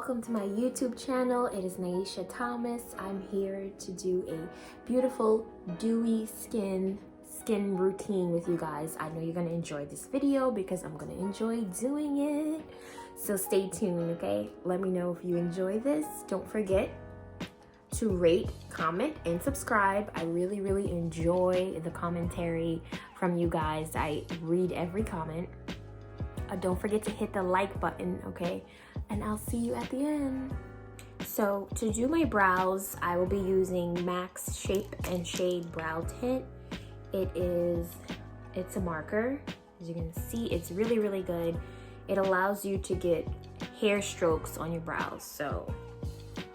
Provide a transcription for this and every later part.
welcome to my YouTube channel. It is Naisha Thomas. I'm here to do a beautiful dewy skin routine with you guys. I know you're gonna enjoy this video because I'm gonna enjoy doing it. So stay tuned, okay? Let me know if you enjoy this. Don't forget to rate, comment, and subscribe. I really enjoy the commentary from you guys. I read every comment. Don't forget to hit the like button, okay? And I'll see you at the end. So to do my brows, I will be using MAC's Shape and Shade Brow Tint. It's a marker. As you can see, it's really good. It allows you to get hair strokes on your brows. So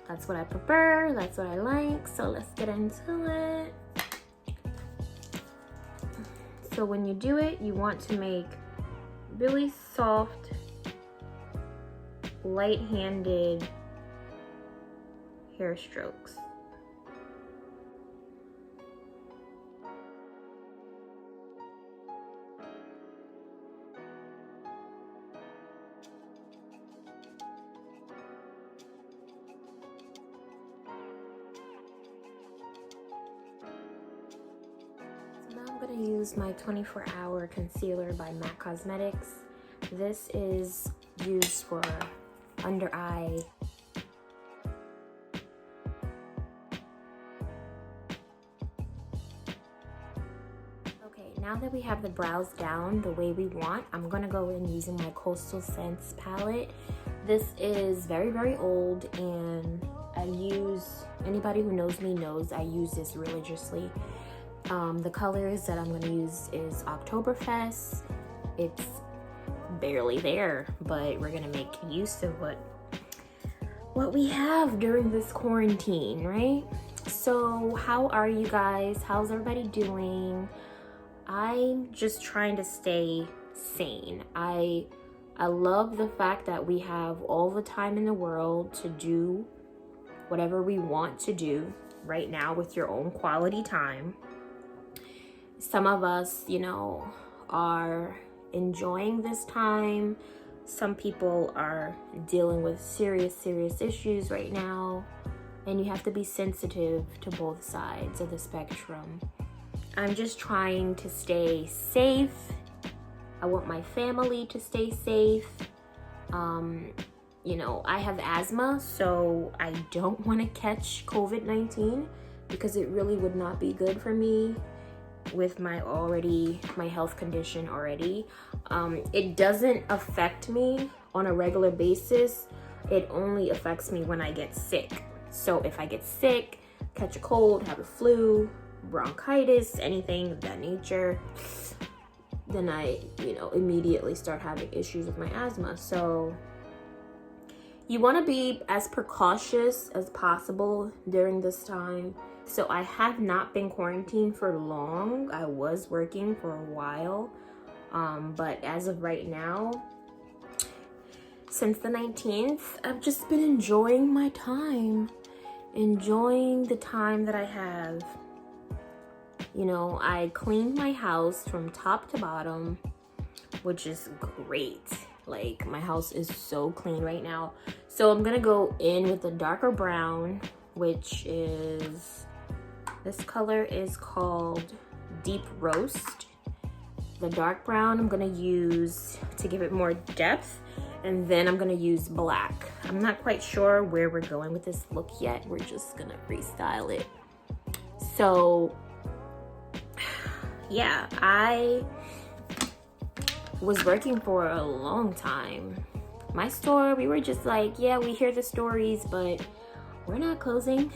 that's what I prefer, that's what I like. So let's get into it. So when you do it, you want to make really soft, light-handed hair strokes. So now I'm going to use my 24-hour concealer by MAC Cosmetics. This is used for under eye. Okay, now that we have the brows down the way we want, I'm gonna go in using my Coastal Scents palette. This is very old, and anybody who knows me knows I use this religiously. The colors that I'm gonna use is Oktoberfest. It's barely there, but we're gonna make use of what we have during this quarantine, right? So how are you guys? How's everybody doing? I'm just trying to stay sane. I love the fact that we have all the time in the world to do whatever we want to do right now with your own quality time. Some of us, you know, are enjoying this time. Some people are dealing with serious issues right now, and you have to be sensitive to both sides of the spectrum. I'm just trying to stay safe. I want my family to stay safe. You know, I have asthma, so I don't want to catch COVID-19 because it really would not be good for me with my health condition already. It doesn't affect me on a regular basis. It only affects me when I get sick. So if I get sick, catch a cold, have a flu, bronchitis, anything of that nature, then I, immediately start having issues with my asthma. So you want to be as precautious as possible during this time. So I have not been quarantined for long. I was working for a while, but as of right now, since the 19th, I've just been enjoying my time, enjoying the time that I have. You know, I cleaned my house from top to bottom, which is great. Like, my house is so clean right now. So I'm gonna go in with a darker brown, which is, this color is called Deep Roast. The dark brown I'm gonna use to give it more depth, and then I'm gonna use black. I'm not quite sure where we're going with this look yet. We're just gonna freestyle it. So yeah, I was working for a long time. My store, we were just like, yeah, we hear the stories, but we're not closing.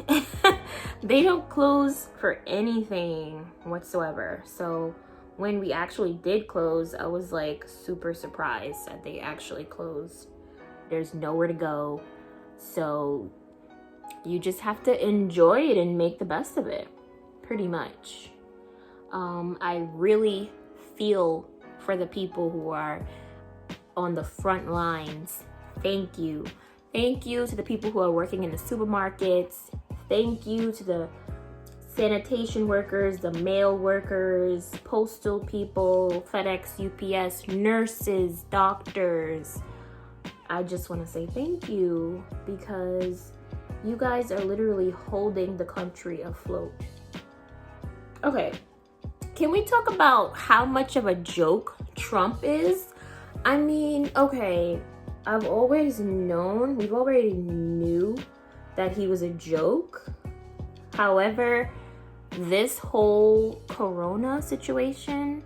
They don't close for anything whatsoever. So when we actually did close, I was like super surprised that they actually closed. There's nowhere to go. So you just have to enjoy it and make the best of it, pretty much. I really feel for the people who are on the front lines. Thank you. Thank you to the people who are working in the supermarkets. Thank you to the sanitation workers, the mail workers, postal people, FedEx, UPS, nurses, doctors, I just want to say thank you, because you guys are literally holding the country afloat. Okay, can we talk about how much of a joke Trump is? I mean, okay, we've already knew that he was a joke. However, this whole corona situation,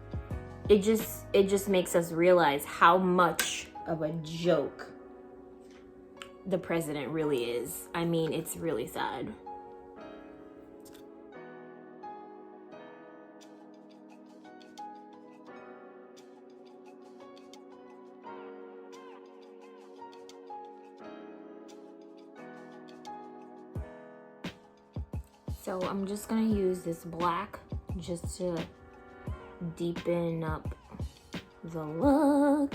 it just makes us realize how much of a joke the president really is. I mean, it's really sad. So I'm just gonna use this black just to deepen up the look,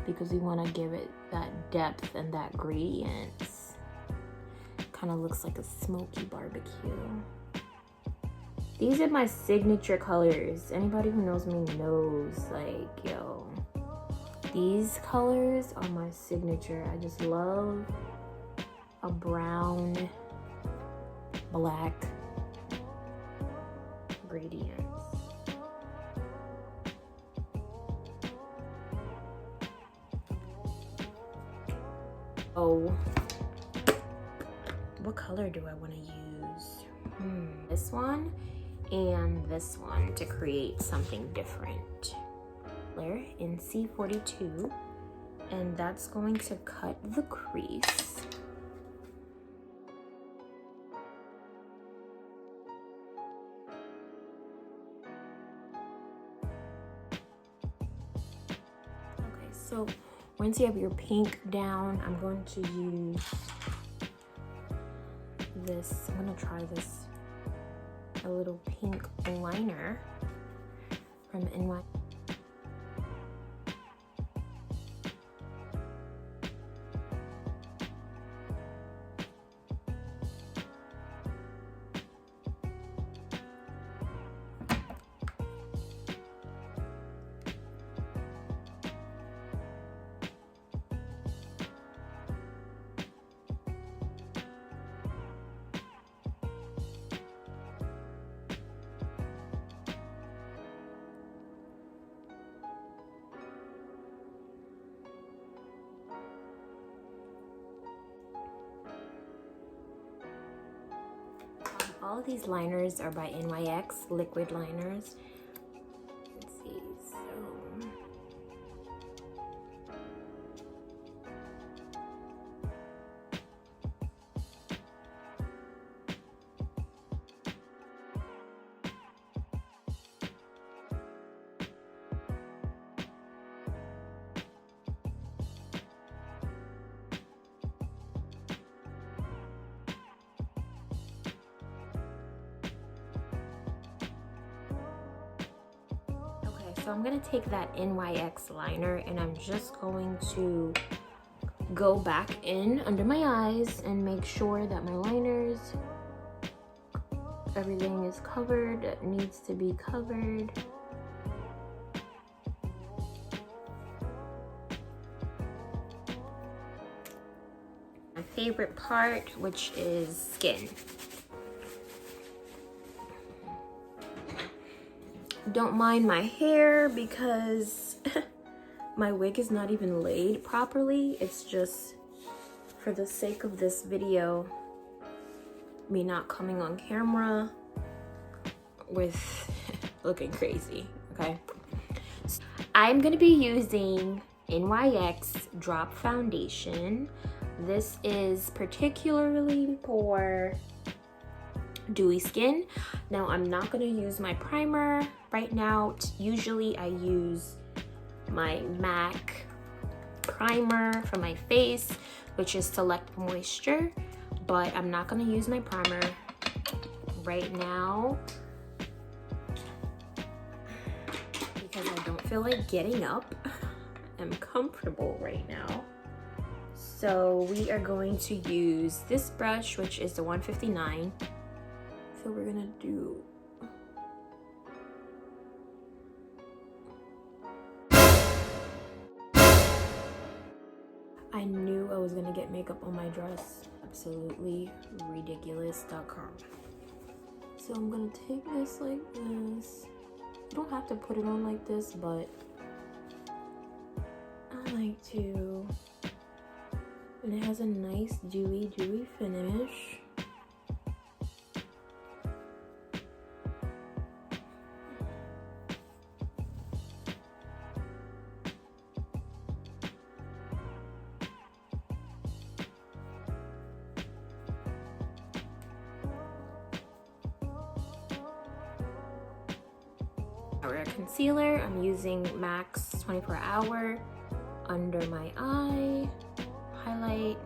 because we want to give it that depth and that gradients. Kind of looks like a smoky barbecue. These are my signature colors. Anybody who knows me knows, like, yo, these colors are my signature. I just love a brown, black gradients. Oh, what color do I want to use? This one and this one to create something different. Layer in C42, and that's going to cut the crease. Okay, so once you have your pink down, I'm going to use this. I'm gonna try this, a little pink liner from NY. All of these liners are by NYX, liquid liners. Let's see, So I'm gonna take that NYX liner and I'm just going to go back in under my eyes and make sure that my liners, everything is covered that needs to be covered. My favorite part, which is skin. Don't mind my hair because my wig is not even laid properly. It's just for the sake of this video, me not coming on camera with looking crazy, okay? I'm gonna be using NYX Drop Foundation. This is particularly for dewy skin. Now I'm not going to use my primer right now. Usually I use my MAC primer for my face, which is Select Moisture, but I'm not going to use my primer right now because I don't feel like getting up. I'm comfortable right now. So we are going to use this brush, which is the 159. So we're gonna do I knew I was gonna get makeup on my dress. Absolutely ridiculous.com. So I'm gonna take this like this. You don't have to put it on like this, but I like to. And it has a nice dewy finish. For a concealer, I'm using MAC's 24 Hour under my eye, highlight.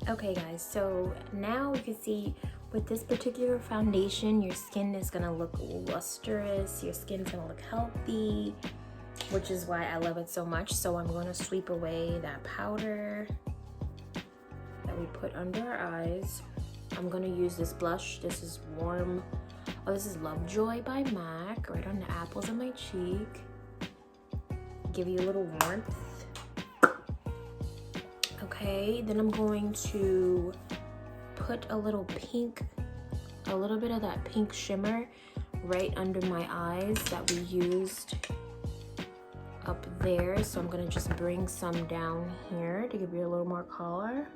Okay guys, so now you can see with this particular foundation, your skin is gonna look lustrous, your skin's gonna look healthy, which is why I love it so much. So I'm gonna sweep away that powder that we put under our eyes. I'm gonna use this blush. This is Warm. Oh, this is Lovejoy by MAC, right on the apples of my cheek. Give you a little warmth. Okay, then I'm going to put a little bit of that pink shimmer right under my eyes that we used up there. So I'm gonna just bring some down here to give you a little more color.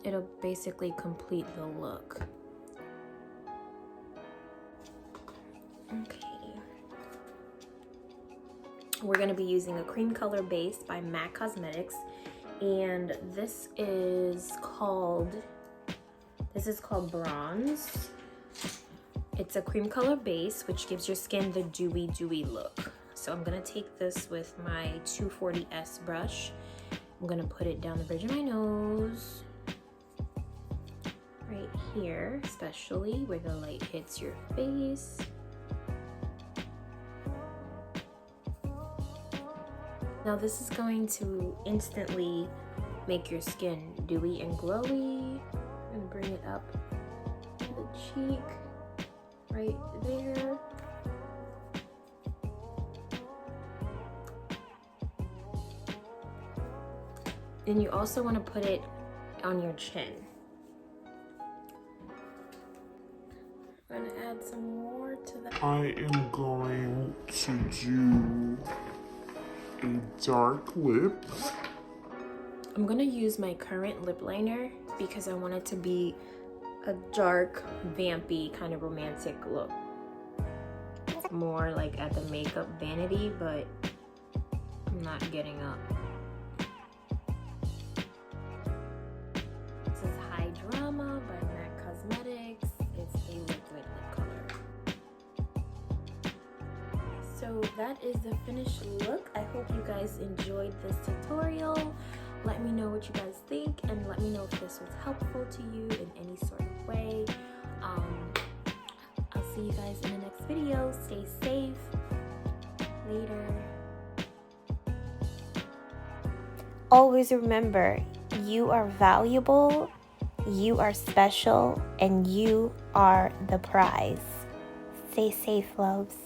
It'll basically complete the look. Okay. We're gonna be using a cream color base by MAC Cosmetics, and this is called Bronze. It's a cream color base which gives your skin the dewy look. So I'm gonna take this with my 240S brush. I'm gonna put it down the bridge of my nose, right here, especially where the light hits your face. Now this is going to instantly make your skin dewy and glowy. I'm gonna bring it up to the cheek, right there. And you also want to put it on your chin. I'm gonna add some more to that. I am going to do a dark lip. I'm gonna use my current lip liner because I want it to be a dark, vampy, kind of romantic look. More like at the makeup vanity, but I'm not getting up. This is High Drama by MAC Cosmetics. It's a liquid lip color. So that is the finished look. I hope you guys enjoyed this tutorial. Let me know what you guys think, and let me know if this was helpful to you in any sort of way. I'll see you guys in the next video. Stay safe. Later. Always remember, you are valuable, you are special, and you are the prize. Stay safe, loves.